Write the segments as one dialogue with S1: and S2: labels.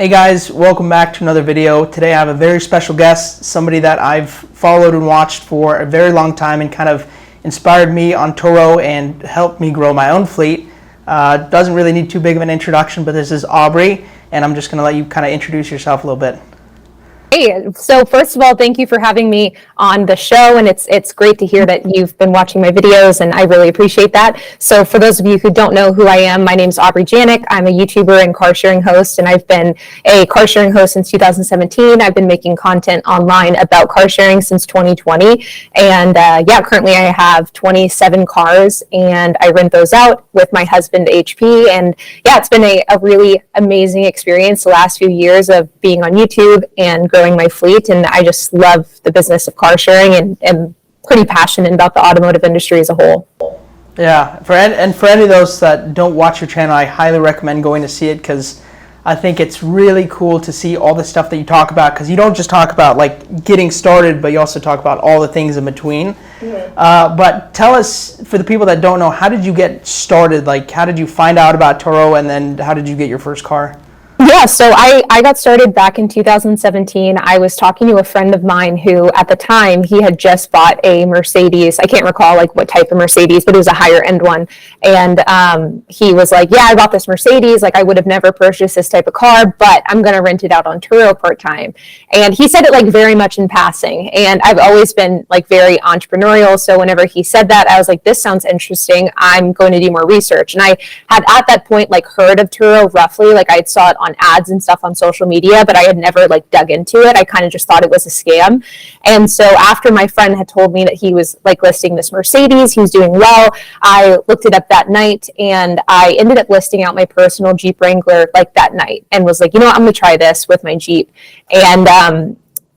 S1: Hey guys, welcome back to another video. Today I have a very special guest, somebody that I've followed and watched for a very long time and kind of inspired me on Turo and helped me grow my own fleet. Doesn't really need too big of an introduction, but this is Aubrey, and I'm just going to let you kind of introduce yourself a little bit.
S2: Hey, so first of all, thank you for having me on the show, and it's great to hear that you've been watching my videos, and I really appreciate that. So for those of you who don't know who I am, my name is Aubrey Janik. I'm a YouTuber and car sharing host, and I've been a car sharing host since 2017. I've been making content online about car sharing since 2020, and currently I have 27 cars, and I rent those out with my husband, HP, and it's been a really amazing experience the last few years of being on YouTube and growing my fleet, and I just love the business of car sharing and am pretty passionate about the automotive industry as a whole.
S1: Yeah, for any of those that don't watch your channel, I highly recommend going to see it because I think it's really cool to see all the stuff that you talk about, because you don't just talk about like getting started, but you also talk about all the things in between. Mm-hmm. But tell us, for the people that don't know, how did you get started? Like, how did you find out about Turo, and then how did you get your first car?
S2: Yeah, so I got started back in 2017. I was talking to a friend of mine who, at the time, he had just bought a Mercedes. I can't recall like what type of Mercedes, but it was a higher end one. And he was like, yeah, I bought this Mercedes. Like, I would have never purchased this type of car, but I'm going to rent it out on Turo part-time. And he said it like very much in passing. And I've always been like very entrepreneurial. So whenever he said that, I was like, this sounds interesting. I'm going to do more research. And I had at that point like heard of Turo roughly. Like, I saw it on ads and stuff on social media, but I had never like dug into it. I kind of just thought it was a scam. And so after my friend had told me that he was like listing this Mercedes, he was doing well, I looked it up that night, and I ended up listing out my personal Jeep Wrangler like that night, and was like, you know what, I'm gonna try this with my Jeep. And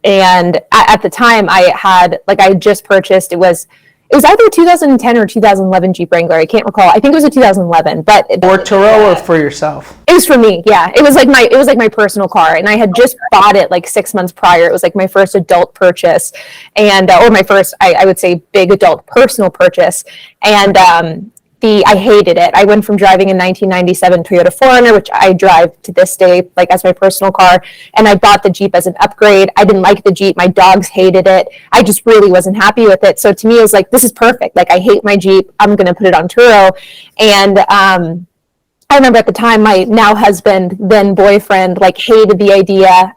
S2: at the time I just purchased, it was either 2010 or 2011 Jeep Wrangler. I can't recall. I think it was a 2011. But
S1: for Turo or for yourself?
S2: It was for me. Yeah, it was like my personal car, and I had just bought it like 6 months prior. It was like my first adult purchase, and or my first, I would say, big adult personal purchase. And I hated it. I went from driving a 1997 Toyota 4Runner, which I drive to this day, like as my personal car, and I bought the Jeep as an upgrade. I didn't like the Jeep. My dogs hated it. I just really wasn't happy with it. So to me, it was like, this is perfect. Like, I hate my Jeep. I'm going to put it on Turo. And I remember at the time, my now husband, then boyfriend, like hated the idea.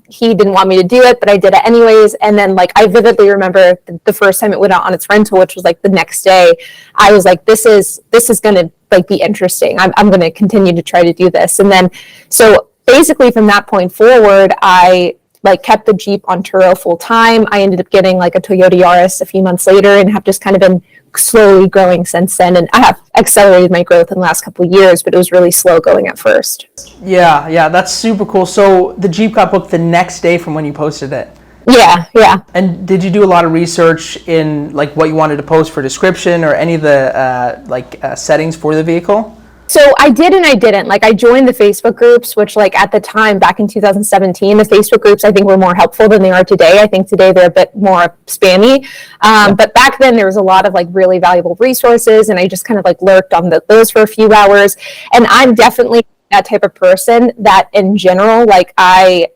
S2: He didn't want me to do it, but I did it anyways. And then like, I vividly remember the first time it went out on its rental, which was like the next day. I was like, this is going to like be interesting. I'm going to continue to try to do this. And then, so basically from that point forward, I like kept the Jeep on Turo full time. I ended up getting like a Toyota Yaris a few months later, and have just kind of been slowly growing since then. And I have accelerated my growth in the last couple of years, but it was really slow going at first.
S1: Yeah, that's super cool. So the Jeep got booked the next day from when you posted it?
S2: Yeah.
S1: And did you do a lot of research in like what you wanted to post for description or any of the settings for the vehicle?
S2: So I did and I didn't. Like, I joined the Facebook groups, which like at the time back in 2017, the Facebook groups I think were more helpful than they are today. I think today they're a bit more spammy. But back then there was a lot of like really valuable resources, and I just kind of like lurked on those for a few hours. And I'm definitely that type of person that in general, like I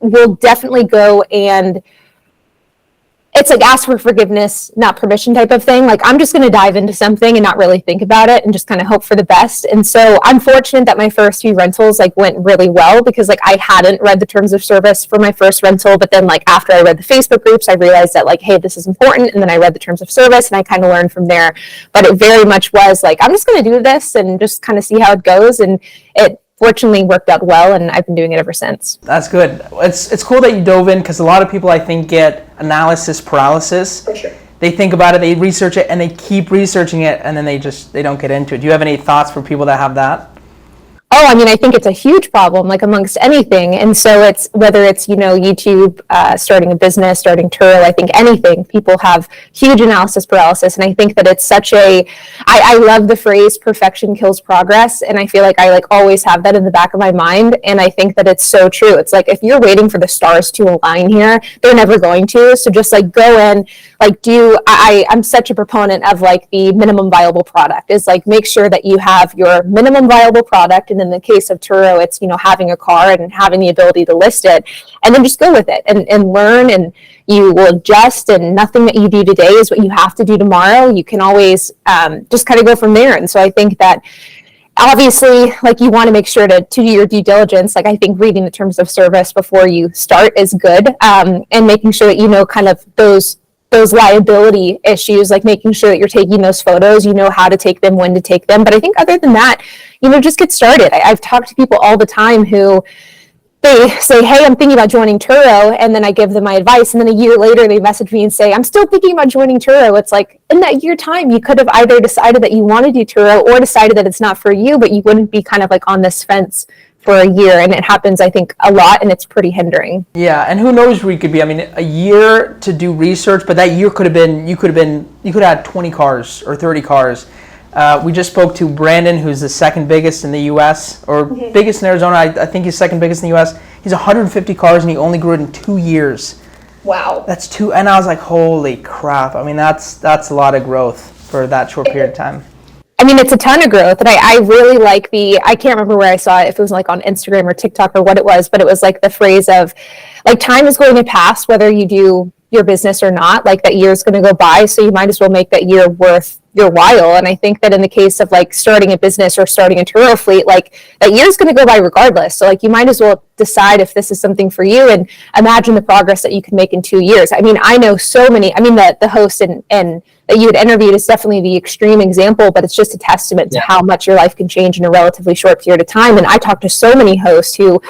S2: will definitely go and it's like ask for forgiveness, not permission type of thing. Like, I'm just going to dive into something and not really think about it and just kind of hope for the best. And so I'm fortunate that my first few rentals like went really well, because like I hadn't read the terms of service for my first rental. But then like after I read the Facebook groups, I realized that like, hey, this is important. And then I read the terms of service and I kind of learned from there. But it very much was like, I'm just going to do this and just kind of see how it goes. And it fortunately worked out well, and I've been doing it ever since.
S1: That's good. It's cool that you dove in, because a lot of people I think get analysis paralysis.
S2: For sure.
S1: They think about it, they research it, and they keep researching it, and then they don't get into it. Do you have any thoughts for people that have that?
S2: Oh, I mean, I think it's a huge problem, like amongst anything. And so it's, whether it's, YouTube, starting a business, starting Turo, I think anything, people have huge analysis paralysis. And I think that it's such I love the phrase perfection kills progress. And I feel like I like always have that in the back of my mind. And I think that it's so true. It's like, if you're waiting for the stars to align here, they're never going to. So just like go in, I'm such a proponent of like the minimum viable product, is like make sure that you have your minimum viable product. And in the case of Turo, it's, having a car and having the ability to list it, and then just go with it and learn, and you will adjust, and nothing that you do today is what you have to do tomorrow. You can always just kind of go from there. And so I think that obviously, like, you want to make sure to do your due diligence. Like, I think reading the terms of service before you start is good, and making sure that kind of those liability issues, like making sure that you're taking those photos, how to take them, when to take them. But I think other than that, just get started. I've talked to people all the time who they say, hey, I'm thinking about joining Turo, and then I give them my advice, and then a year later they message me and say, I'm still thinking about joining Turo. It's like, in that year time, you could have either decided that you want to do Turo or decided that it's not for you, but you wouldn't be kind of like on this fence for a year. And it happens, I think, a lot, and it's pretty hindering.
S1: Yeah, and who knows where you could be. I mean, a year to do research, but that year could have had 20 cars or 30 cars. We just spoke to Brandon, who's the second biggest in the U.S., or biggest in Arizona. I think he's second biggest in the U.S. He's 150 cars, and he only grew it in 2 years.
S2: Wow.
S1: That's two, and I was like, holy crap. I mean, that's a lot of growth for that short period of time.
S2: I mean, it's a ton of growth, and I really like I can't remember where I saw it, if it was like on Instagram or TikTok or what it was, but it was like the phrase of, like, time is going to pass whether you do your business or not. Like, that year is going to go by, so you might as well make that year worth your while. And I think that in the case of like starting a business or starting a Turo fleet, like, that year is going to go by regardless. So like, you might as well decide if this is something for you, and imagine the progress that you can make in 2 years. I mean, I know so many, the host and that you had interviewed is definitely the extreme example, but it's just a testament to how much your life can change in a relatively short period of time. And I talk to so many hosts who,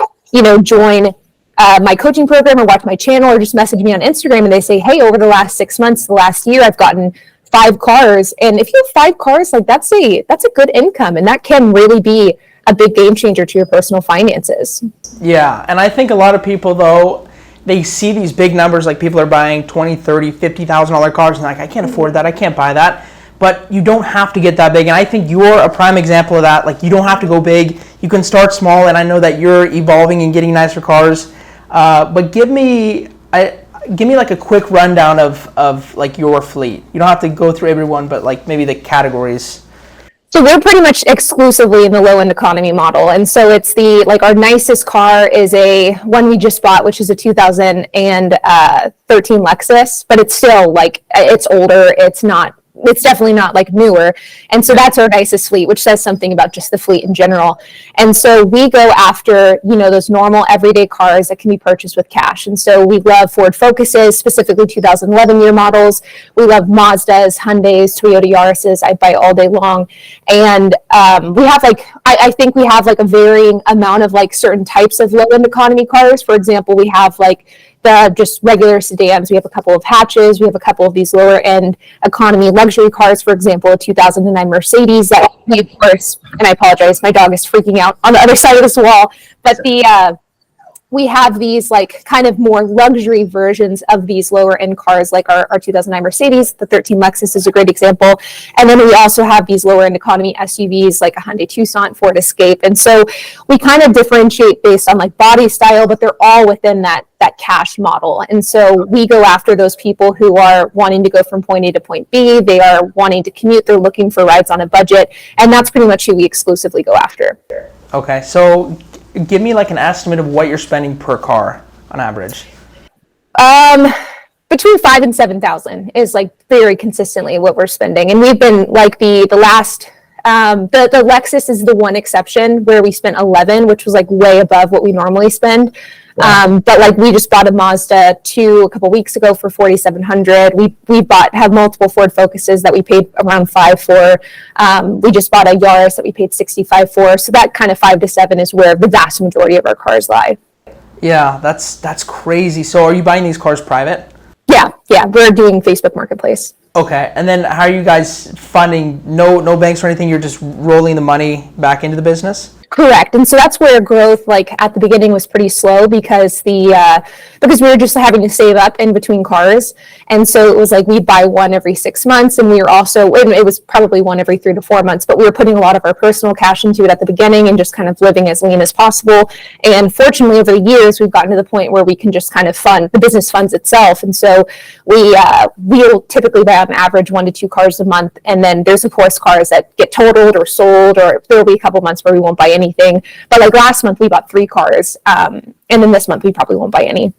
S2: join my coaching program or watch my channel or just message me on Instagram, and they say, hey, over the last 6 months, the last year, I've gotten 5 cars. And if you have 5 cars, like, that's a good income, and that can really be a big game changer to your personal finances.
S1: Yeah, and I think a lot of people, though, they see these big numbers, like people are buying $20,000, $30,000, $50,000 cars, and like, I can't afford that, I can't buy that. But you don't have to get that big, and I think you're a prime example of that. Like, you don't have to go big, you can start small, and I know that you're evolving and getting nicer cars. But give me like a quick rundown of like your fleet. You don't have to go through everyone, but like maybe the categories.
S2: So we're pretty much exclusively in the low-end economy model. And so it's our nicest car is a one we just bought, which is a 2013 Lexus, but it's still like, it's older. It's definitely not like newer. And so that's our nicest fleet, which says something about just the fleet in general. And so we go after, those normal everyday cars that can be purchased with cash. And so we love Ford Focuses, specifically 2011 year models. We love Mazdas, Hyundais, Toyota Yaris's. I buy all day long. And we have I think we have like a varying amount of like certain types of low-end economy cars. For example, we have like the just regular sedans. We have a couple of hatches. We have a couple of these lower end economy luxury cars. For example, a 2009 Mercedes that we, of course, and I apologize, my dog is freaking out on the other side of this wall. But we have these like kind of more luxury versions of these lower end cars, like our 2009 Mercedes. The 13 Lexus is a great example. And then we also have these lower end economy SUVs like a Hyundai Tucson, Ford Escape. And so we kind of differentiate based on like body style, but they're all within that cash model. And so we go after those people who are wanting to go from point A to point B. They are wanting to commute. They're looking for rides on a budget. And that's pretty much who we exclusively go after.
S1: Okay, so give me like an estimate of what you're spending per car on average.
S2: Between 5,000 and 7,000 is like very consistently what we're spending. And we've been like the last, the Lexus is the one exception where we spent 11, which was like way above what we normally spend. Wow. But like we just bought a Mazda 2 a couple weeks ago for $4,700. We have multiple Ford Focuses that we paid around $5,000 for. We just bought a Yaris that we paid $65,000 for. So that kind of 5 to 7 is where the vast majority of our cars lie.
S1: Yeah, that's crazy. So are you buying these cars private?
S2: Yeah, we're doing Facebook Marketplace.
S1: Okay, and then how are you guys funding? No banks or anything? You're just rolling the money back into the business?
S2: Correct. And so that's where growth, like at the beginning, was pretty slow because because we were just having to save up in between cars. And so it was like we'd buy one every 6 months, and we were also, and it was probably one every 3 to 4 months, but we were putting a lot of our personal cash into it at the beginning and just kind of living as lean as possible. And fortunately, over the years, we've gotten to the point where we can just kind of fund, the business funds itself. And so we'll typically buy on average 1 to 2 cars a month. And then there's of course cars that get totaled or sold, or there'll be a couple months where we won't buy anything. But like last month we bought 3 cars, and then this month we probably won't buy any.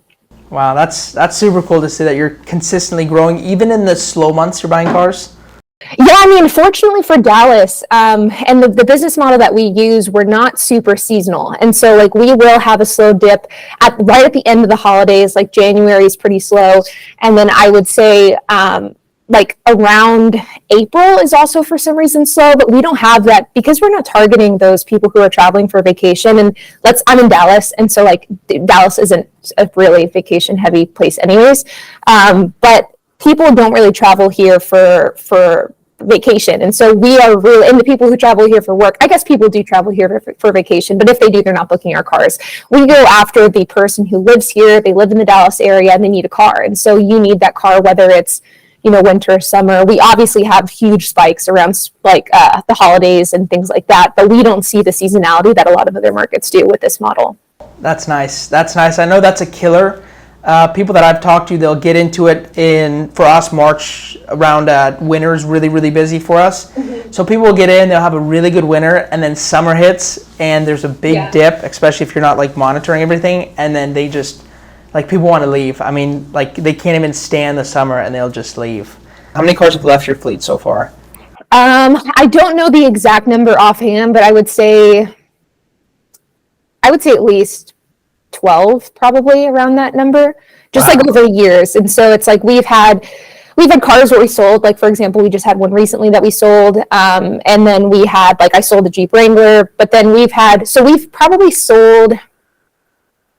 S1: Wow, that's super cool to see that you're consistently growing even in the slow months you're buying cars.
S2: Yeah, I mean, fortunately for Dallas, and the business model that we use, we're not super seasonal. And so like we will have a slow dip right at the end of the holidays, like January is pretty slow. And then I would say like around April is also for some reason slow, but we don't have that because we're not targeting those people who are traveling for vacation. And I'm in Dallas, and so like Dallas isn't a really vacation heavy place anyways. But people don't really travel here for vacation. And so we are really, and the people who travel here for work, I guess people do travel here for vacation, but if they do, they're not booking our cars. We go after the person who lives here, they live in the Dallas area, and they need a car. And so you need that car, whether it's winter, summer. We obviously have huge spikes around like the holidays and things like that, but we don't see the seasonality that a lot of other markets do with this model.
S1: That's nice. That's nice. I know that's a killer. People that I've talked to, they'll get into it for us, March around winter is really, really busy for us. Mm-hmm. So people will get in, they'll have a really good winter, and then summer hits and there's a big dip, especially if you're not like monitoring everything, and then they just, like, people want to leave. I mean, like, they can't even stand the summer and they'll just leave. How many cars have left your fleet so far?
S2: I don't know the exact number offhand, but I would say at least 12, probably around that number, just like over years. And so it's like we've had cars where we sold, like for example, we just had one recently that we sold, and then we had, like, I sold the Jeep Wrangler, but then we've probably sold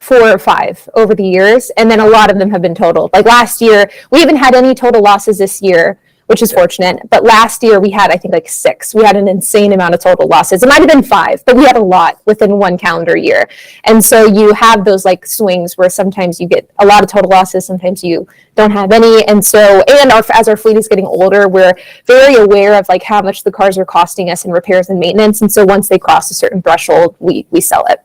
S2: 4 or 5 over the years, and then a lot of them have been totaled. Like last year, we haven't had any total losses this year, which is fortunate. But last year we had, I think, like 6. We had an insane amount of total losses. It might have been 5, but we had a lot within one calendar year. And so you have those like swings where sometimes you get a lot of total losses, sometimes you don't have any. And so, as our fleet is getting older, we're very aware of like how much the cars are costing us in repairs and maintenance. And so once they cross a certain threshold, we sell it.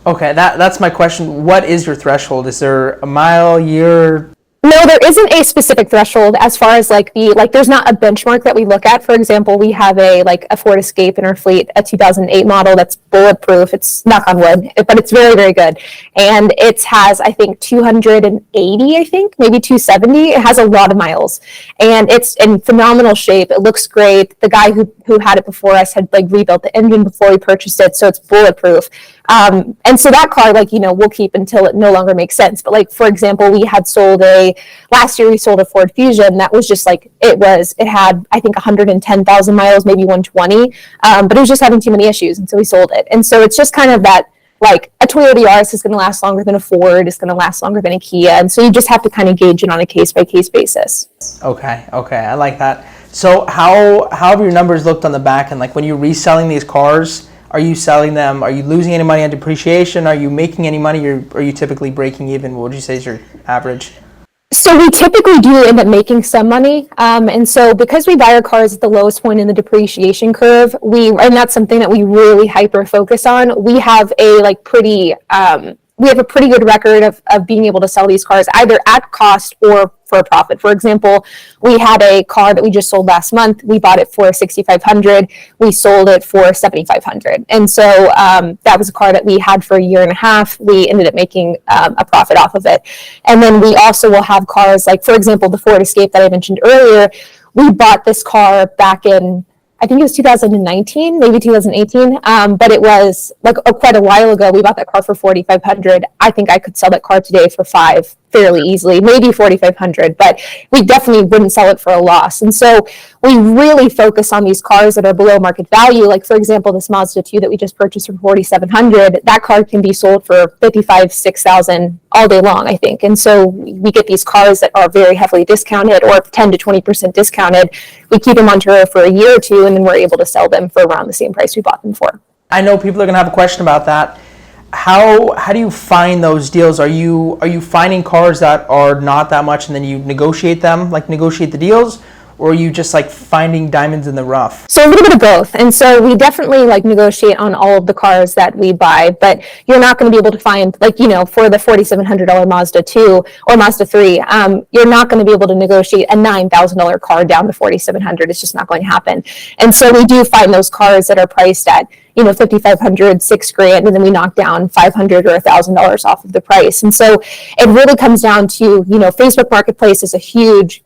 S1: Okay, that's my question. What is your threshold? Is there a mile, year?
S2: No, there isn't a specific threshold as far as there's not a benchmark that we look at. For example, we have a Ford Escape in our fleet, a 2008 model that's bulletproof. It's, knock on wood, but it's very, very good. And it has, I think, 280, maybe 270. It has a lot of miles, and it's in phenomenal shape. It looks great. The guy who had it before us had rebuilt the engine before he purchased it, so it's bulletproof. And so that car, we'll keep until it no longer makes sense. But for example, last year we sold a Ford Fusion that was just it had, I think, 110,000 miles, maybe 120, but it was just having too many issues. And so we sold it. And so it's just kind of that, a Toyota Yaris is going to last longer than a Ford, is going to last longer than a Kia. And so you just have to kind of gauge it on a case by case basis.
S1: Okay. I like that. So how have your numbers looked on the back end? Like when you're reselling these cars, are you selling them? Are you losing any money on depreciation? Are you making any money? Or are you typically breaking even? What would you say is your average?
S2: So we typically do end up making some money. And so because we buy our cars at the lowest point in the depreciation curve, and that's something that we really hyper focus on, we have a pretty good record of being able to sell these cars either at cost or for a profit. For example, we had a car that we just sold last month. We bought it for $6,500. We sold it for $7,500. And so that was a car that we had for a year and a half. We ended up making a profit off of it. And then we also will have cars for example, the Ford Escape that I mentioned earlier. We bought this car back in, I think it was 2019, maybe 2018, but it was quite a while ago. We bought that car for $4,500. I think I could sell that car today for $5,000 fairly easily, maybe $4,500, but we definitely wouldn't sell it for a loss. And so we really focus on these cars that are below market value. Like for example, this Mazda 2 that we just purchased for $4,700, that car can be sold for $55,000, $6,000 all day long, I think. And so we get these cars that are very heavily discounted or 10 to 20% discounted. We keep them on Turo for a year or two, and then we're able to sell them for around the same price we bought them for.
S1: I know people are going to have a question about that. How do you find those deals? Are you finding cars that are not that much and then you negotiate them, like negotiate the deals, or are you just like finding diamonds in the rough?
S2: So a little bit of both. And so we definitely like negotiate on all of the cars that we buy, but you're not going to be able to find, like, you know, for the $4,700 Mazda 2 or Mazda 3, you're not going to be able to negotiate a $9,000 car down to $4,700. It's just not going to happen. And so we do find those cars that are priced at, you know, $5,500, $6,000, and then we knock down $500 or $1,000 off of the price. And so it really comes down to, you know, Facebook Marketplace is a huge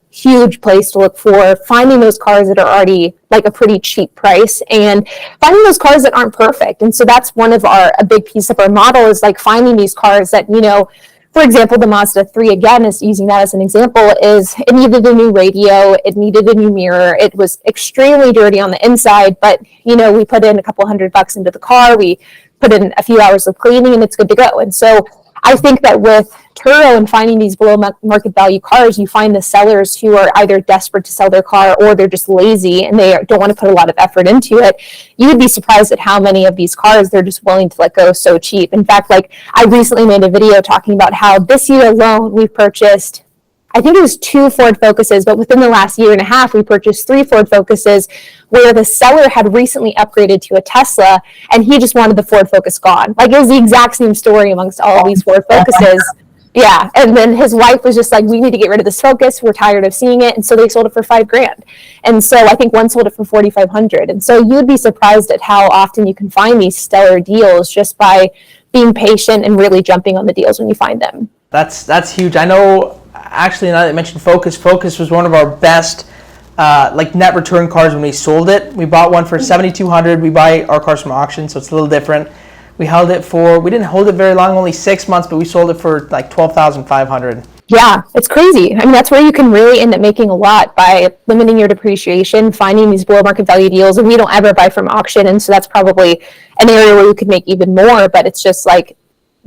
S2: place to look for finding those cars that are already like a pretty cheap price and finding those cars that aren't perfect. And so that's one of a big piece of our model is like finding these cars that, you know, for example, the Mazda 3, again, is using that as an example, is it needed a new radio, it needed a new mirror, it was extremely dirty on the inside, but, you know, we put in a couple $100 into the car, we put in a few hours of cleaning, and it's good to go. And so I think that with Turo and finding these below market value cars, you find the sellers who are either desperate to sell their car or they're just lazy and they don't want to put a lot of effort into it. You would be surprised at how many of these cars they're just willing to let go so cheap. In fact, like I recently made a video talking about how this year alone we've purchased, I think it was 2 Ford Focuses, but within the last year and a half, we purchased 3 Ford Focuses where the seller had recently upgraded to a Tesla and he just wanted the Ford Focus gone. Like it was the exact same story amongst all of these Ford Focuses. Yeah. And then his wife was just like, we need to get rid of this Focus. We're tired of seeing it. And so they sold it for $5,000. And so I think one sold it for $4,500. And so you'd be surprised at how often you can find these stellar deals just by being patient and really jumping on the deals when you find them.
S1: That's huge. I know, actually, now that you mentioned Focus was one of our best like net return cars when we sold it. We bought one for $7,200. We buy our cars from auction, so it's a little different. We didn't hold it very long, only 6 months, but we sold it for like $12,500.
S2: Yeah, it's crazy. I mean, that's where you can really end up making a lot by limiting your depreciation, finding these below market value deals, and we don't ever buy from auction, and so that's probably an area where you could make even more, but it's just like,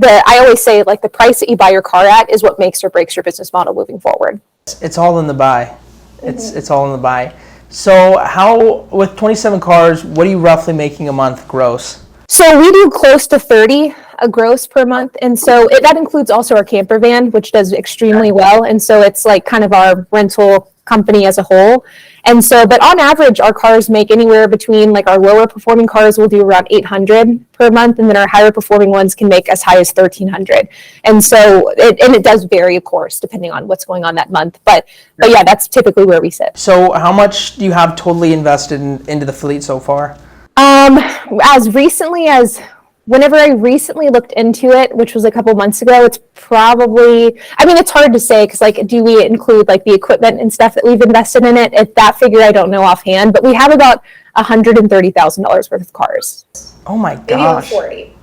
S2: I always say, like, the price that you buy your car at is what makes or breaks your business model moving forward.
S1: It's all in the buy. It's all in the buy. So how, with 27 cars, what are you roughly making a month gross?
S2: So we do close to 30 a gross per month. And so that includes also our camper van, which does extremely well. And so it's like kind of our rental company as a whole. And so, but on average, our cars make anywhere between, like, our lower performing cars will do around 800 per month. And then our higher performing ones can make as high as 1,300. And so, it does vary, of course, depending on what's going on that month. But yeah, that's typically where we sit.
S1: So how much do you have totally invested into the fleet so far?
S2: As recently as whenever I recently looked into it, which was a couple months ago, it's probably, I mean, it's hard to say because, like, do we include like the equipment and stuff that we've invested in it? If that figure I don't know offhand, but we have about $130,000 worth of cars.
S1: Oh my gosh.
S2: Maybe 40.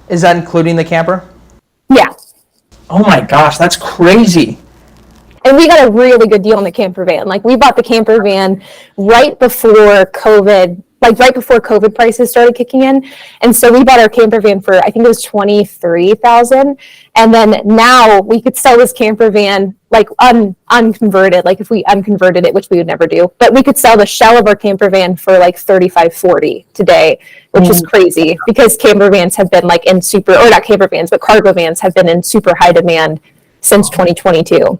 S1: Is that including the camper?
S2: Yeah.
S1: Oh my gosh, that's crazy.
S2: And we got a really good deal on the camper van. Like, we bought the camper van right before COVID, like right before COVID prices started kicking in. And so we bought our camper van for, I think it was $23,000. And then now we could sell this camper van like unconverted, like if we unconverted it, which we would never do, but we could sell the shell of our camper van for like $35,000-$40,000 today, which is crazy because camper vans have been like in super, or not camper vans, but cargo vans have been in super high demand since 2022.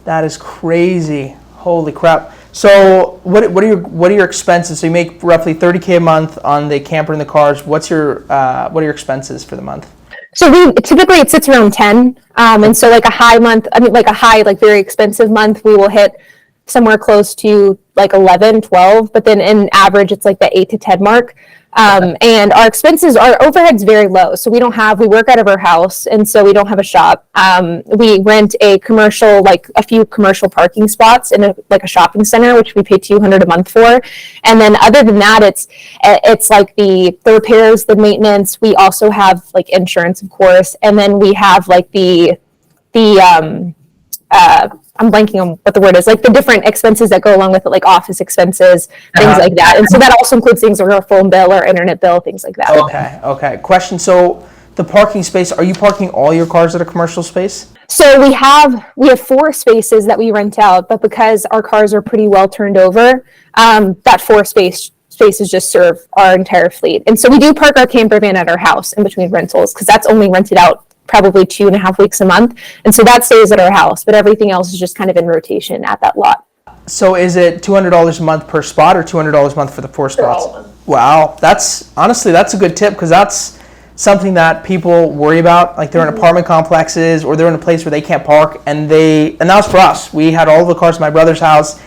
S2: That
S1: is crazy. Holy crap. So what are your expenses? So you make roughly $30K a month on the camper and the cars. What are your expenses for the month?
S2: So typically it sits around 10. And so like a high month, like very expensive month, we will hit somewhere close to like 11, 12, but then in average it's like the 8 to 10 mark. And our overhead's very low. So we work out of our house, and so we don't have a shop. We rent a few commercial parking spots in a shopping center, which we pay $200 a month for. And then other than that, it's like the repairs, the maintenance. We also have like insurance, of course. And then we have like I'm blanking on what the word is, like the different expenses that go along with it, like office expenses, things like that. And so that also includes things like our phone bill, our internet bill, things like that.
S1: Okay. Question. So the parking space, are you parking all your cars at a commercial space?
S2: So we have 4 spaces that we rent out, but because our cars are pretty well turned over, that 4 space spaces just serve our entire fleet. And so we do park our camper van at our house in between rentals because that's only rented out probably 2.5 weeks a month. And so that stays at our house, but everything else is just kind of in rotation at that lot.
S1: So is it $200 a month per spot or $200 a month for the 4 spots? Wow, that's a good tip because that's something that people worry about. Like they're in apartment complexes or they're in a place where they can't park, and that was for us. We had all the cars at my brother's house,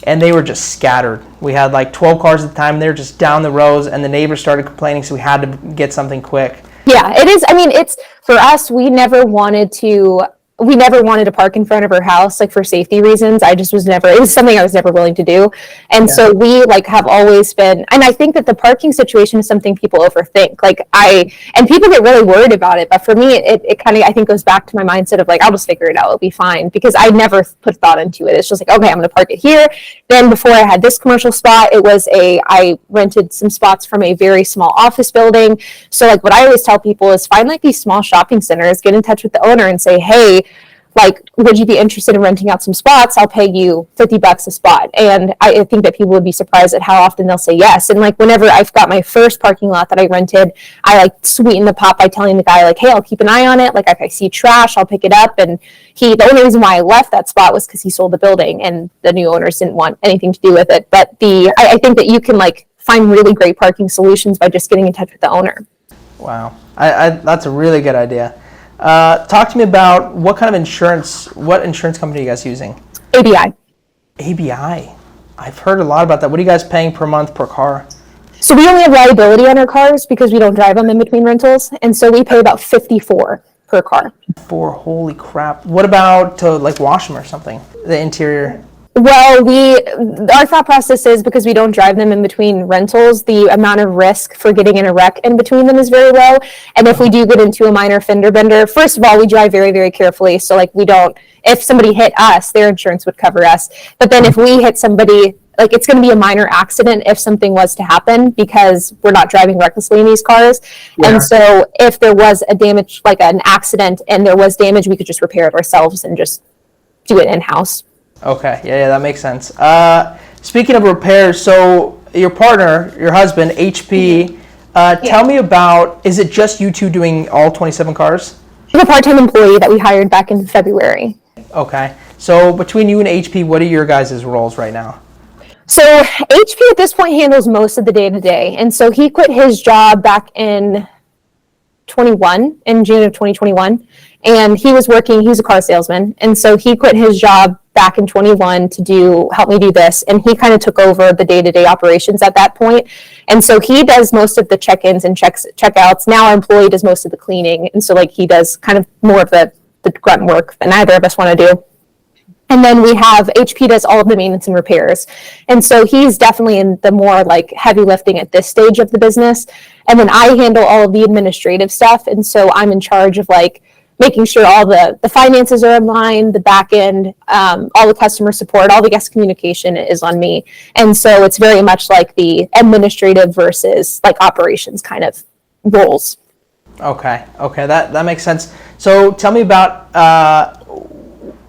S1: and they were just scattered. We had like 12 cars at the time. They were just down the rows, and the neighbors started complaining, so we had to get something quick.
S2: Yeah, it is. I mean, it's for us. We never wanted to park in front of our house, like for safety reasons. It was something I was never willing to do. And so we like have always been, and I think that the parking situation is something people overthink. And people get really worried about it. But for me, it kind of, I think goes back to my mindset of like, I'll just figure it out. It'll be fine, because I never put thought into it. It's just like, okay, I'm going to park it here. Then before I had this commercial spot, I rented some spots from a very small office building. So like what I always tell people is find like these small shopping centers, get in touch with the owner and say, hey, like, would you be interested in renting out some spots? I'll pay you $50 a spot. And I think that people would be surprised at how often they'll say yes. And like whenever I've got my first parking lot that I rented, I like sweeten the pot by telling the guy like, hey, I'll keep an eye on it. Like if I see trash, I'll pick it up. And the only reason why I left that spot was because he sold the building and the new owners didn't want anything to do with it. But I think that you can like find really great parking solutions by just getting in touch with the owner.
S1: Wow, that's a really good idea. Talk to me about what insurance company are you guys using?
S2: ABI.
S1: ABI. I've heard a lot about that. What are you guys paying per month per car?
S2: So we only have liability on our cars because we don't drive them in between rentals. And so we pay about $54 per car.
S1: Holy crap. What about to like wash them or something? The interior?
S2: Well, our thought process is because we don't drive them in between rentals, the amount of risk for getting in a wreck in between them is very low. And if we do get into a minor fender bender, first of all, we drive very, very carefully. So like if somebody hit us, their insurance would cover us. But then if we hit somebody, like it's going to be a minor accident if something was to happen because we're not driving recklessly in these cars. Yeah. And so if there was a damage, like an accident and there was damage, we could just repair it ourselves and just do it in-house.
S1: Okay, yeah, that makes sense. Speaking of repairs, so your partner, your husband, HP, tell me about, is it just you two doing all 27 cars?
S2: We have a part-time employee that we hired back in February.
S1: Okay, so between you and HP, what are your guys' roles right now?
S2: So HP at this point handles most of the day-to-day, and so he quit his job back in June of 2021, and he's a car salesman, and so he quit his job back in 21 to help me do this, and he kind of took over the day-to-day operations at that point. And so he does most of the check-ins and checkouts. Now our employee does most of the cleaning, and so like he does kind of more of the grunt work that neither of us want to do. And then we have HP does all of the maintenance and repairs. And so he's definitely in the more like heavy lifting at this stage of the business. And then I handle all of the administrative stuff. And so I'm in charge of like making sure all the finances are in line, the back end, all the customer support, all the guest communication is on me. And so it's very much like the administrative versus like operations kind of roles. Okay,
S1: that makes sense. So tell me about,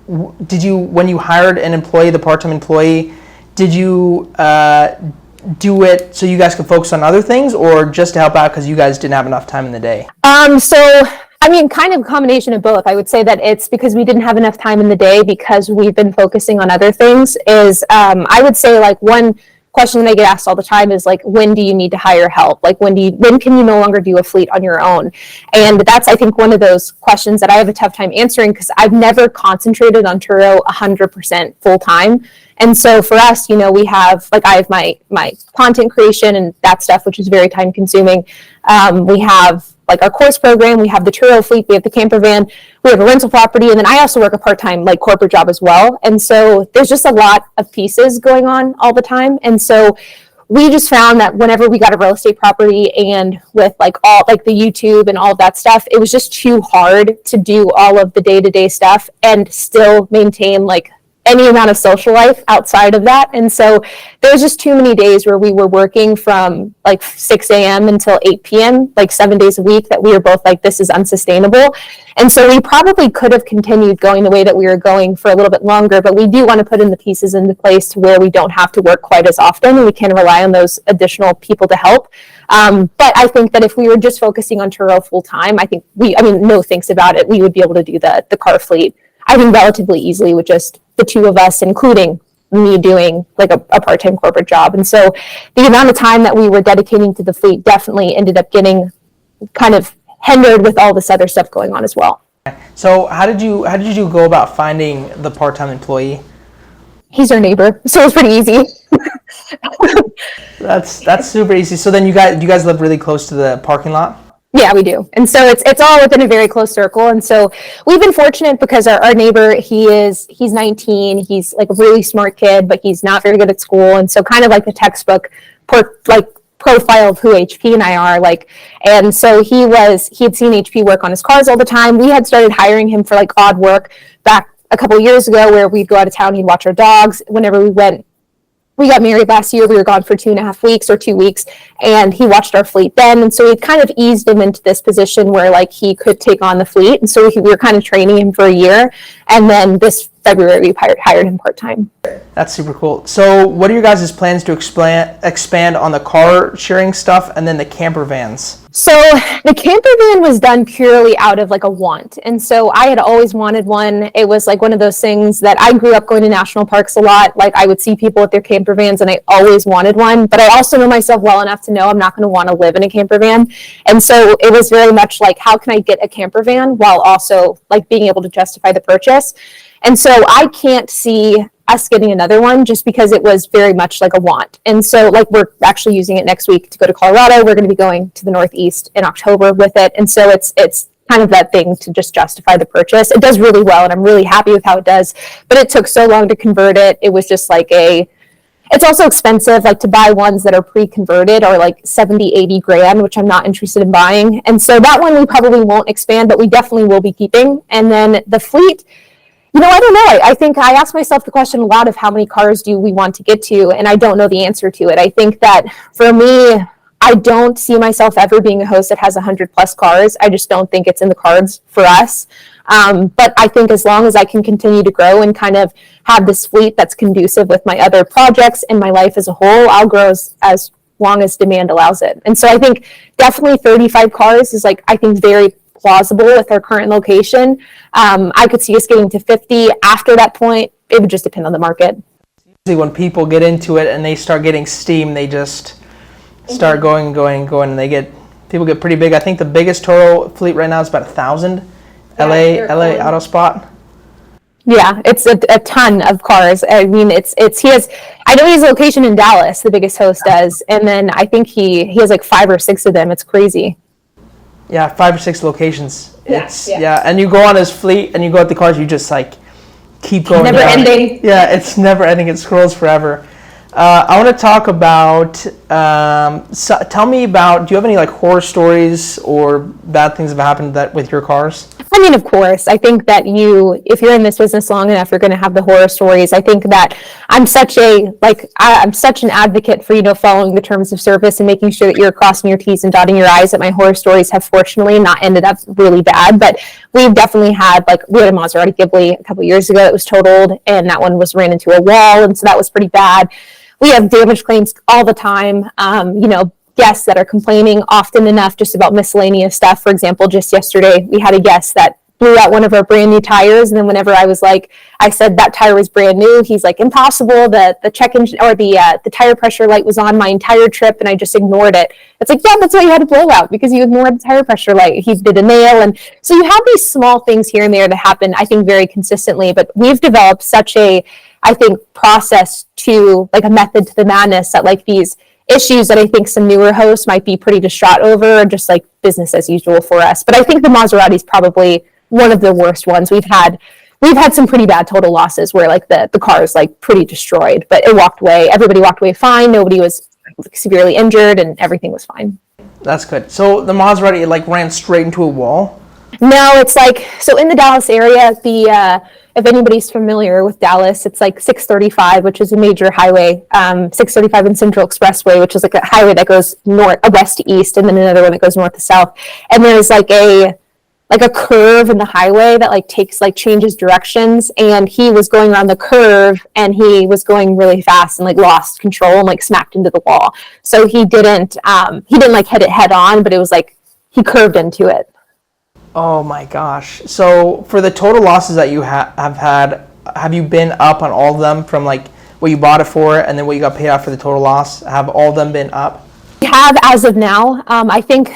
S1: when you hired an employee, the part-time employee, did you do it so you guys could focus on other things or just to help out because you guys didn't have enough time in the day?
S2: Kind of a combination of both. I would say that it's because we didn't have enough time in the day because we've been focusing on other things. I would say like one question that I get asked all the time is like, when do you need to hire help? Like when can you no longer do a fleet on your own? And that's, I think, one of those questions that I have a tough time answering because I've never concentrated on Turo 100% full time. And so for us, we have, like I have my content creation and that stuff, which is very time consuming. We have like our course program, we have the Turo fleet, we have the camper van, we have a rental property, and then I also work a part-time like corporate job as well. And so there's just a lot of pieces going on all the time. And so we just found that whenever we got a real estate property and with like all like the YouTube and all of that stuff, it was just too hard to do all of the day-to-day stuff and still maintain like any amount of social life outside of that. And so there was just too many days where we were working from like 6 a.m. until 8 p.m., like 7 days a week, that we were both like, this is unsustainable. And so we probably could have continued going the way that we were going for a little bit longer, but we do want to put in the pieces into place to where we don't have to work quite as often, and we can rely on those additional people to help. But I think that if we were just focusing on Turo full time, I think no thinks about it, we would be able to do the car fleet, I think, relatively easily with just the two of us, including me doing like a part-time corporate job. And so the amount of time that we were dedicating to the fleet definitely ended up getting kind of hindered with all this other stuff going on as well.
S1: So how did you go about finding the part-time employee?
S2: He's our neighbor, so it was pretty easy.
S1: That's super easy. So then you guys live really close to the parking lot?
S2: Yeah, we do. And so it's all within a very close circle. And so we've been fortunate because our neighbor, he's 19, he's like a really smart kid, but he's not very good at school. And so kind of like the textbook profile of who HP and I are, like, and so he had seen HP work on his cars all the time. We had started hiring him for like odd work back a couple of years ago, where we'd go out of town, he'd watch our dogs. Whenever we got married last year, we were gone for 2.5 weeks or 2 weeks, and he watched our fleet then. And so we kind of eased him into this position where like he could take on the fleet. And so we were kind of training him for a year. And then this February, we hired him part-time.
S1: That's super cool. So what are your guys' plans to expand on the car sharing stuff and then the camper vans?
S2: So the camper van was done purely out of like a want. And so I had always wanted one. It was like one of those things that I grew up going to national parks a lot. Like I would see people with their camper vans and I always wanted one, but I also know myself well enough to know I'm not going to want to live in a camper van. And so it was very much like, how can I get a camper van while also like being able to justify the purchase? And so I can't see us getting another one just because it was very much like a want. And so like we're actually using it next week to go to Colorado. We're going to be going to the Northeast in October with it. And so it's kind of that thing to just justify the purchase. It does really well and I'm really happy with how it does, but it took so long to convert it. It was just like it's also expensive, like to buy ones that are pre-converted are like 70, 80 grand, which I'm not interested in buying. And so that one we probably won't expand, but we definitely will be keeping. And then the fleet, I don't know. I think I ask myself the question a lot of how many cars do we want to get to, and I don't know the answer to it. I think that for me, I don't see myself ever being a host that has 100+ cars. I just don't think it's in the cards for us. But I think as long as I can continue to grow and kind of have this fleet that's conducive with my other projects and my life as a whole, I'll grow as long as demand allows it. And so I think definitely 35 cars is like, I think very plausible with our current location. I could see us getting to 50. After that point, it would just depend on the market.
S1: When people get into it and they start getting steam, they just start going, and people get pretty big. I think the biggest Turo fleet right now is about 1,000. LA auto spot. Yeah,
S2: it's a ton of cars. I mean, I know he has a location in Dallas, the biggest host does, and then I think he has like 5 or 6 of them. It's crazy.
S1: Yeah, 5 or 6 locations.
S2: Yeah.
S1: And you go on his fleet and you go at the cars, you just like keep going.
S2: Never ending.
S1: Yeah, it's never ending. It scrolls forever. I want to talk about, tell me about, do you have any like horror stories or bad things that have happened with your cars?
S2: I mean, of course, I think that if you're in this business long enough, you're going to have the horror stories. I think that I'm such an advocate for, following the terms of service and making sure that you're crossing your T's and dotting your I's, that my horror stories have fortunately not ended up really bad. But we've definitely had, we had a Maserati Ghibli a couple years ago that was totaled, and that one ran into a wall, and so that was pretty bad. We have damage claims all the time, guests that are complaining often enough just about miscellaneous stuff. For example, just yesterday, we had a guest that blew out one of our brand new tires. And then whenever I said that tire was brand new, he's like, impossible. The check engine or the tire pressure light was on my entire trip and I just ignored it. It's like, yeah, that's why you had a blowout, because you ignored the tire pressure light. He did a nail. And so you have these small things here and there that happen, I think, very consistently. But we've developed such process to a method to the madness that these issues that I think some newer hosts might be pretty distraught over are just business as usual for us. But I think the Maserati is probably one of the worst ones. We've had some pretty bad total losses where the car is pretty destroyed, but it walked away. Everybody walked away fine. Nobody was severely injured and everything was fine.
S1: That's good. So the Maserati ran straight into a wall?
S2: No, it's so in the Dallas area, if anybody's familiar with Dallas, it's like 635, which is a major highway, 635 and Central Expressway, which is like a highway that goes west to east, and then another one that goes north to south. And there's like a curve in the highway that changes directions, and he was going around the curve and he was going really fast and like lost control and like smacked into the wall. So he didn't like hit it head on, but it was like he curved into it.
S1: Oh my gosh. So for the total losses that you have had, have you been up on all of them from like what you bought it for and then what you got paid out for the total loss? Have all of them been up?
S2: We have as of now. I think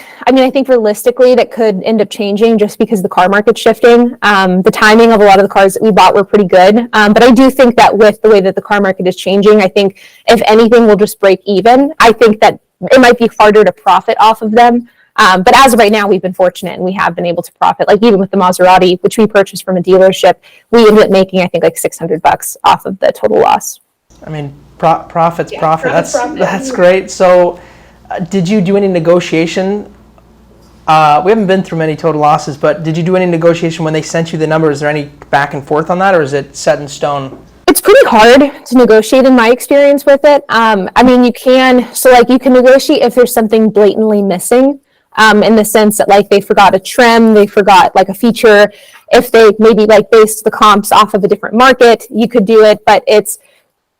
S2: realistically that could end up changing just because the car market's shifting. The timing of a lot of the cars that we bought were pretty good. But I do think that with the way that the car market is changing, I think if anything, we'll just break even. I think that it might be harder to profit off of them. But as of right now, we've been fortunate and we have been able to profit. Like even with the Maserati, which we purchased from a dealership, we ended up making, I think, like $600 off of the total loss.
S1: I mean, profit's profit. That's great. So did you do any negotiation? We haven't been through many total losses, but did you do any negotiation when they sent you the number? Is there any back and forth on that, or is it set in stone?
S2: It's pretty hard to negotiate in my experience with it. You can negotiate if there's something blatantly missing, in the sense that like they forgot a trim, they forgot like a feature. If they maybe like based the comps off of a different market, you could do it, but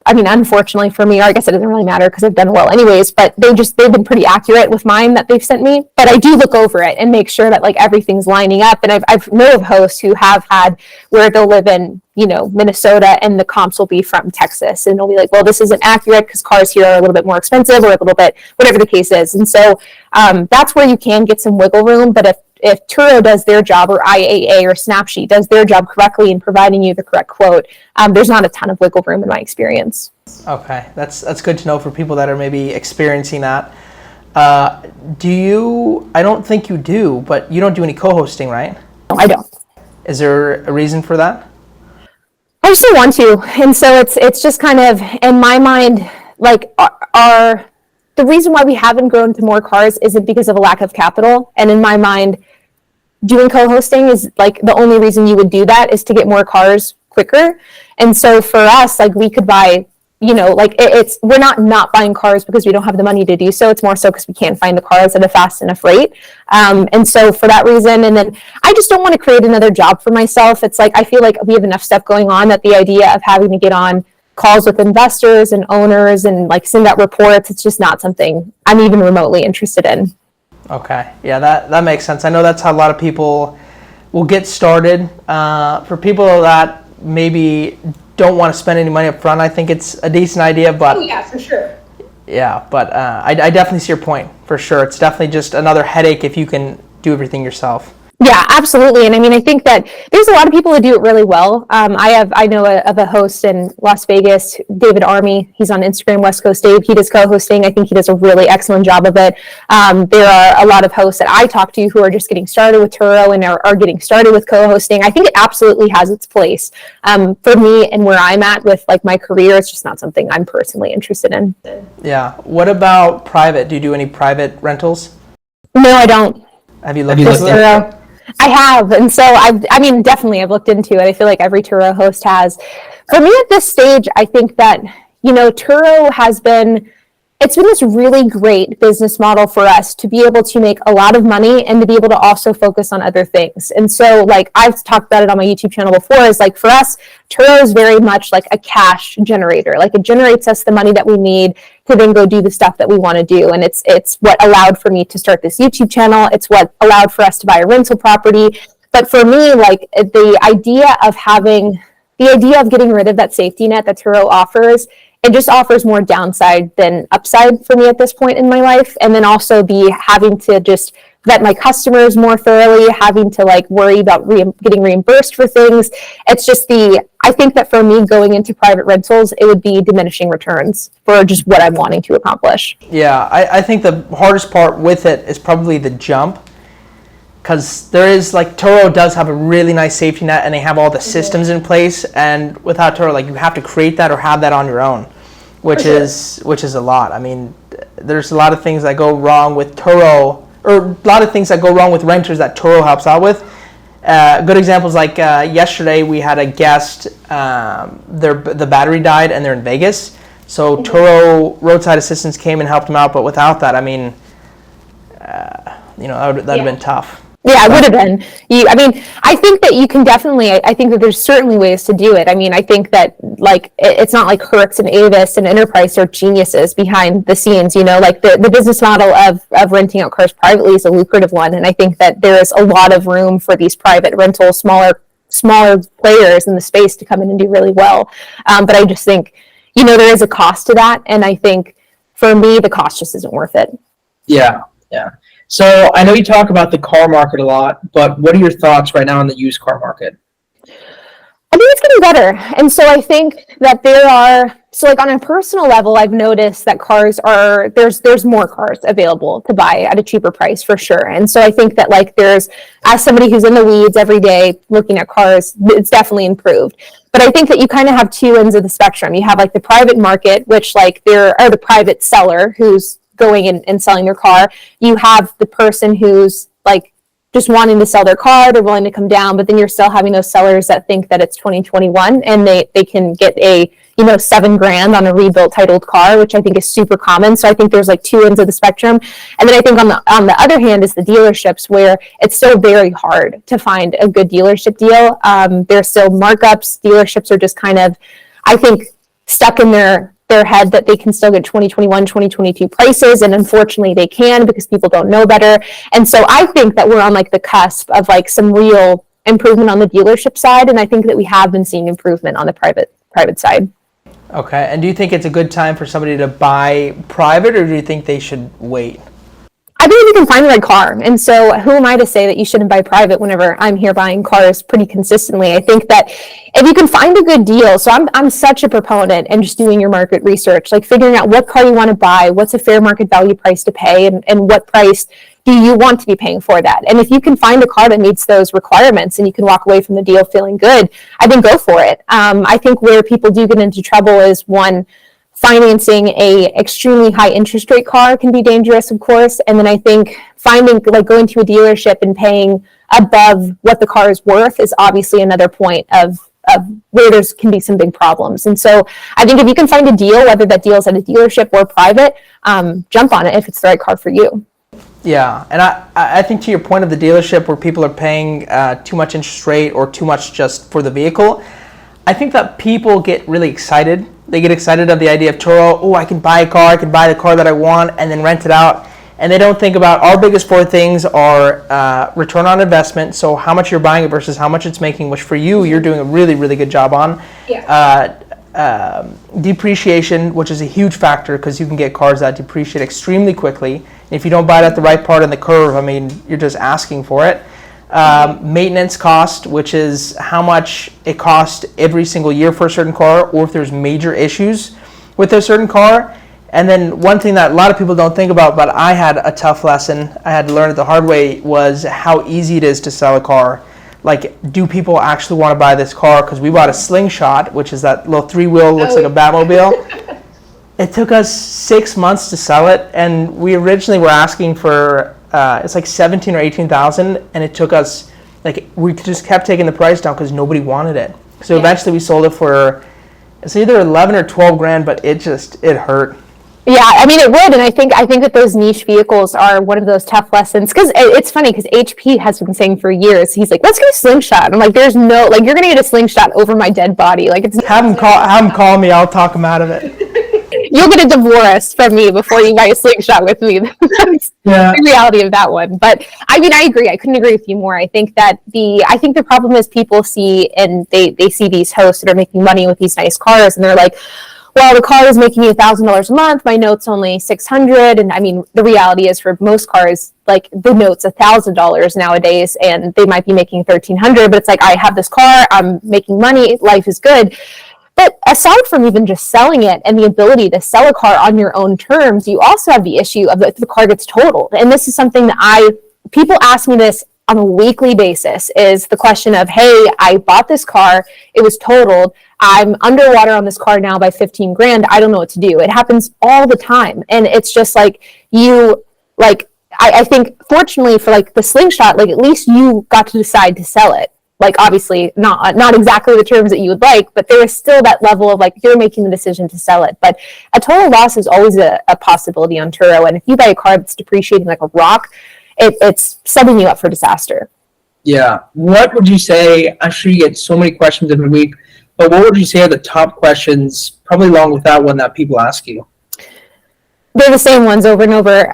S2: unfortunately for me, or I guess it doesn't really matter because I've done well anyways, but they've been pretty accurate with mine that they've sent me. But I do look over it and make sure that like everything's lining up. And I've known of hosts who have had where they'll live in, Minnesota and the comps will be from Texas. And they'll be like, well, this isn't accurate because cars here are a little bit more expensive or a little bit, whatever the case is. And so that's where you can get some wiggle room. But if Turo does their job or IAA or Snapsheet does their job correctly in providing you the correct quote, there's not a ton of wiggle room in my experience.
S1: Okay, that's good to know for people that are maybe experiencing that. I don't think you do, but you don't do any co-hosting, right?
S2: No, I don't.
S1: Is there a reason for that?
S2: I just don't want to. And so it's just kind of, in my mind, like the reason why we haven't grown to more cars isn't because of a lack of capital. And in my mind, doing co-hosting is like the only reason you would do that is to get more cars quicker. And so for us, like we could buy, we're not buying cars because we don't have the money to do so. It's more so because we can't find the cars at a fast enough rate. And so for that reason, and then I just don't want to create another job for myself. It's like, I feel like we have enough stuff going on that the idea of having to get on calls with investors and owners and like send out reports, it's just not something I'm even remotely interested in.
S1: Okay, yeah, that makes sense. I know that's how a lot of people will get started. For people that maybe don't want to spend any money up front, I think it's a decent idea, but...
S2: Oh yeah, for sure.
S1: Yeah, but I definitely see your point, for sure. It's definitely just another headache if you can do everything yourself.
S2: Yeah, absolutely. And I think that there's a lot of people that do it really well. I know of a host in Las Vegas, David Army. He's on Instagram, West Coast Dave. He does co-hosting. I think he does a really excellent job of it. There are a lot of hosts that I talk to who are just getting started with Turo and are getting started with co-hosting. I think it absolutely has its place. For me and where I'm at with like my career, it's just not something I'm personally interested in.
S1: Yeah. What about private? Do you do any private rentals?
S2: No, I don't.
S1: Have you looked into
S2: Turo? I have, and so definitely I've looked into it. I feel like every Turo host has. For me at this stage, I think that, Turo it's been this really great business model for us to be able to make a lot of money and to be able to also focus on other things. And so like I've talked about it on my YouTube channel before, is like for us, Turo is very much like a cash generator. Like it generates us the money that we need to then go do the stuff that we want to do. And it's what allowed for me to start this YouTube channel. It's what allowed for us to buy a rental property. But for me, like the idea of getting rid of that safety net that Turo offers, it just offers more downside than upside for me at this point in my life. And then also having to just vet my customers more thoroughly, having to like worry about getting reimbursed for things. It's just I think that for me going into private rentals, it would be diminishing returns for just what I'm wanting to accomplish.
S1: Yeah, I think the hardest part with it is probably the jump. Because there is, like, Turo does have a really nice safety net and they have all the systems in place, and without Turo, like, you have to create that or have that on your own, which is a lot. I mean, there's a lot of things that go wrong with Turo, or a lot of things that go wrong with renters that Turo helps out with, Good examples like yesterday we had a guest, the battery died and they're in Vegas. So Turo roadside assistance came and helped them out, but without that, I mean, that'd have been tough.
S2: Yeah, it would have been. I think that you can definitely, I think that there's certainly ways to do it. I mean, I think that it's not like Hertz and Avis and Enterprise are geniuses behind the scenes, like the business model of renting out cars privately is a lucrative one. And I think that there is a lot of room for these private rental, smaller players in the space to come in and do really well. But I just think, there is a cost to that. And I think for me, the cost just isn't worth it.
S3: Yeah. So I know you talk about the car market a lot, but what are your thoughts right now on the used car market?
S2: I think it's getting better. And so I think that on a personal level, I've noticed that there's more cars available to buy at a cheaper price for sure. And so I think that as somebody who's in the weeds every day looking at cars, it's definitely improved. But I think that you kind of have two ends of the spectrum. You have the private market, which there are the private seller who's going and selling their car. You have the person who's just wanting to sell their car, they're willing to come down, but then you're still having those sellers that think that it's 2021 and they can get a $7,000 on a rebuilt titled car, which I think is super common. So I think there's two ends of the spectrum. And then I think on the other hand is the dealerships, where it's still very hard to find a good dealership deal. There's still markups. Dealerships are just kind of, I think, stuck in their head that they can still get 2021, 2022 prices. And unfortunately they can, because people don't know better. And so I think that we're on the cusp of some real improvement on the dealership side. And I think that we have been seeing improvement on the private side.
S1: Okay. And do you think it's a good time for somebody to buy private, or do you think they should wait?
S2: I think you can find the right car. And so who am I to say that you shouldn't buy private whenever I'm here buying cars pretty consistently? I think that if you can find a good deal, so I'm such a proponent and just doing your market research, figuring out what car you want to buy, what's a fair market value price to pay, and what price do you want to be paying for that? And if you can find a car that meets those requirements and you can walk away from the deal feeling good, I think go for it. I think where people do get into trouble is, one, financing a extremely high interest rate car can be dangerous, of course. And then I think finding going to a dealership and paying above what the car is worth is obviously another point of where can be some big problems. And so I think if you can find a deal, whether that deal is at a dealership or private, jump on it if it's the right car for you.
S1: Yeah, and I think to your point of the dealership where people are paying too much interest rate or too much just for the vehicle, I think that people get really excited. They get excited of the idea of Turo. Oh, I can buy a car, I can buy the car that I want and then rent it out. And they don't think about our biggest four things are return on investment, so how much you're buying it versus how much it's making, which for you're doing a really, really good job on.
S2: Yeah.
S1: Depreciation, which is a huge factor because you can get cars that depreciate extremely quickly. And if you don't buy it at the right part in the curve, I mean, you're just asking for it. Maintenance cost, which is how much it costs every single year for a certain car, or if there's major issues with a certain car. And then one thing that a lot of people don't think about, but I had a tough lesson, I had to learn it the hard way, was how easy it is to sell a car. Do people actually want to buy this car? Because we bought a Slingshot, which is that little three-wheel, looks like a Batmobile. It took us 6 months to sell it, and we originally were asking for it's like 17 or 18,000, and it took us we just kept taking the price down because nobody wanted it. So eventually we sold it for it's either 11 or 12 grand, but it hurt.
S2: Yeah, I mean it would, and I think that those niche vehicles are one of those tough lessons. Because it's funny, because HP has been saying for years, he's like, let's get a Slingshot. I'm like, there's no you're gonna get a Slingshot over my dead body. It's
S1: have him call me. I'll talk him out of it.
S2: You'll get a divorce from me before you buy a Slingshot with me. That's the reality of that one. But I mean, I agree. I couldn't agree with you more. I think that the problem is people see, and they see these hosts that are making money with these nice cars, and they're like, well, the car is making me $1,000 a month. My note's only $600. And I mean, the reality is for most cars, the note's $1,000 nowadays, and they might be making $1,300. But it's I have this car, I'm making money, life is good. But aside from even just selling it and the ability to sell a car on your own terms, you also have the issue of if the car gets totaled. And this is something that people ask me this on a weekly basis, is the question of, hey, I bought this car, it was totaled, I'm underwater on this car now by 15 grand, I don't know what to do. It happens all the time. And it's just I think fortunately for like the slingshot, like at least you got to decide to sell it. Like obviously not exactly the terms that you would like, but there is still that level of like you're making the decision to sell it. But a total loss is always a possibility on Turo. And if you buy a car that's depreciating like a rock, it's setting you up for disaster.
S3: Yeah. What would you say? I'm sure you get so many questions every week, but what would you say are the top questions, probably along with that one, that people ask you?
S2: They're the same ones over and over.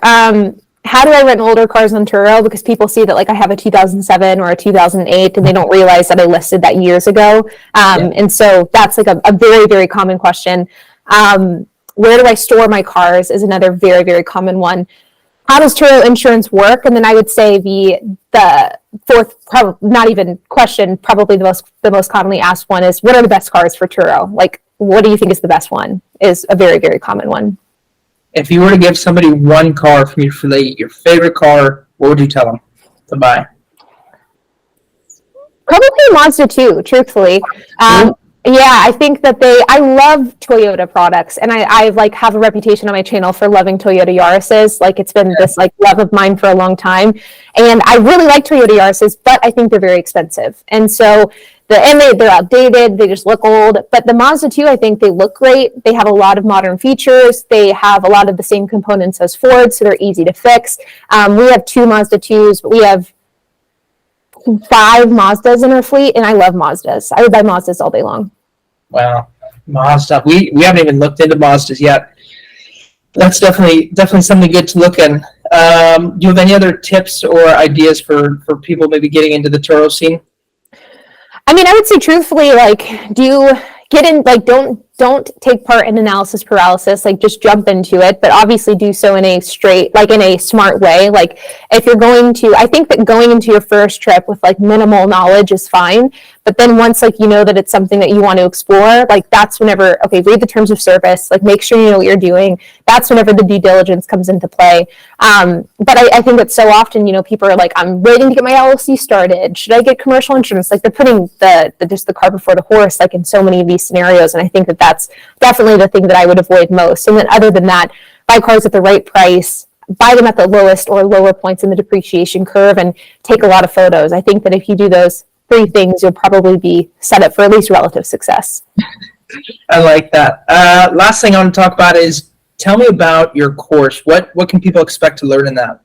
S2: How do I rent older cars on Turo? Because people see that like I have a 2007 or a 2008 and they don't realize that I listed that years ago. And so that's like a very, very common question. Where do I store my cars is another very, very common one. How does Turo insurance work? And then I would say the fourth, probably not even question, probably the most commonly asked one is, what are the best cars for Turo? Like, what do you think is the best one? Is a very, very common one.
S3: If you were to give somebody one car from your fleet, your favorite car, what would you tell them to buy?
S2: Probably a Mazda 2, truthfully. Yeah, I think that I love Toyota products, and I like have a reputation on my channel for loving Toyota Yaris's. Like it's been this like love of mine for a long time, and I really like Toyota Yaris's, but I think they're very expensive, and so they're outdated. They just look old. But the Mazda 2, I think they look great. They have a lot of modern features. They have a lot of the same components as Ford, so they're easy to fix. We have 2 Mazda 2s, but we have 5 Mazdas in our fleet, and I love Mazdas. I would buy Mazdas all day long.
S3: Wow, Mazda. We haven't even looked into Mazdas yet. That's definitely something good to look in. Do you have any other tips or ideas for people maybe getting into the Turo scene?
S2: I mean, I would say truthfully, like, don't take part in analysis paralysis, like just jump into it, but obviously do so in a smart way. Like if you're I think that going into your first trip with like minimal knowledge is fine. But then once like you know that it's something that you want to explore, like that's whenever, read the terms of service, like make sure you know what you're doing. That's whenever the due diligence comes into play. But I think that so often, people are like, I'm waiting to get my LLC started. Should I get commercial insurance? Like they're putting just the cart before the horse, like in so many of these scenarios. And I think that that's definitely the thing that I would avoid most. And then other than that, buy cars at the right price, buy them at the lowest or lower points in the depreciation curve, and take a lot of photos. I think that if you do those 3 things, you'll probably be set up for at least relative success.
S3: I like that. Last thing I want to talk about is, tell me about your course. What can people expect to learn in that?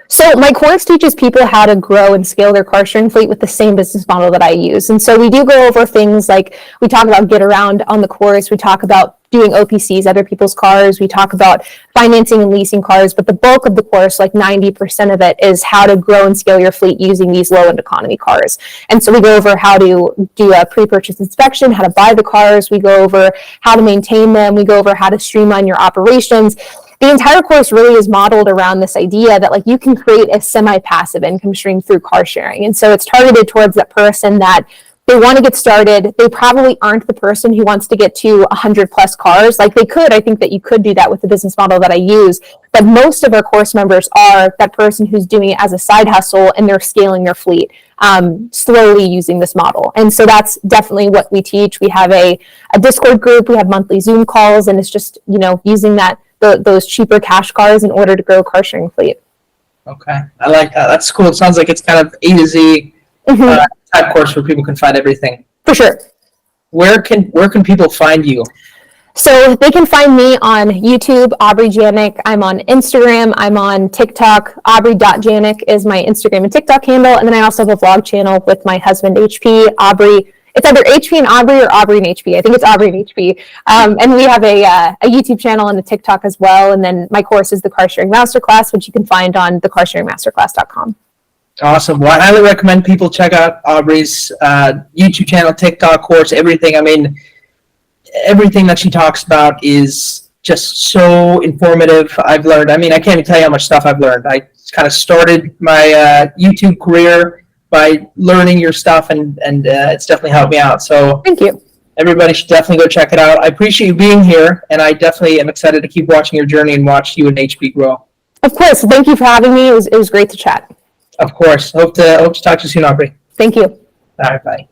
S2: So my course teaches people how to grow and scale their car sharing fleet with the same business model that I use. And so we do go over things like, we talk about get around on the course. We talk about doing OPCs, other people's cars. We talk about financing and leasing cars, but the bulk of the course, like 90% of it, is how to grow and scale your fleet using these low-end economy cars. And so we go over how to do a pre-purchase inspection, how to buy the cars. We go over how to maintain them. We go over how to streamline your operations. The entire course really is modeled around this idea that like you can create a semi-passive income stream through car sharing. And so it's targeted towards that person that they want to get started. They probably aren't the person who wants to get to 100 plus cars. Like they could, I think that you could do that with the business model that I use. But most of our course members are that person who's doing it as a side hustle and they're scaling their fleet slowly using this model. And so that's definitely what we teach. We have a Discord group. We have monthly Zoom calls, and it's just, using those cheaper cash cars in order to grow a car sharing fleet.
S3: Okay, I like that. That's cool. It sounds like it's kind of A to Z type course where people can find everything.
S2: For sure.
S3: Where can people find you?
S2: So they can find me on YouTube, Aubrey Janik. I'm on Instagram. I'm on TikTok. Aubrey.Janik is my Instagram and TikTok handle. And then I also have a vlog channel with my husband, HP. Aubrey. It's either HP and Aubrey or Aubrey and HP. I think it's Aubrey and HP. And we have a YouTube channel and a TikTok as well. And then my course is the Car Sharing Masterclass, which you can find on thecarsharingmasterclass.com.
S3: Awesome. Well, I highly recommend people check out Aubrey's YouTube channel, TikTok, course, everything. I mean, everything that she talks about is just so informative. I've learned, I can't even tell you how much stuff I've learned. I kind of started my YouTube career by learning your stuff, and it's definitely helped me out. So
S2: thank you.
S3: Everybody should definitely go check it out. I appreciate you being here, and I definitely am excited to keep watching your journey and watch you and HP grow.
S2: Of course. Thank you for having me. It was great to chat.
S3: Of course. Hope to talk to you soon, Aubrey.
S2: Thank you.
S3: All right, bye.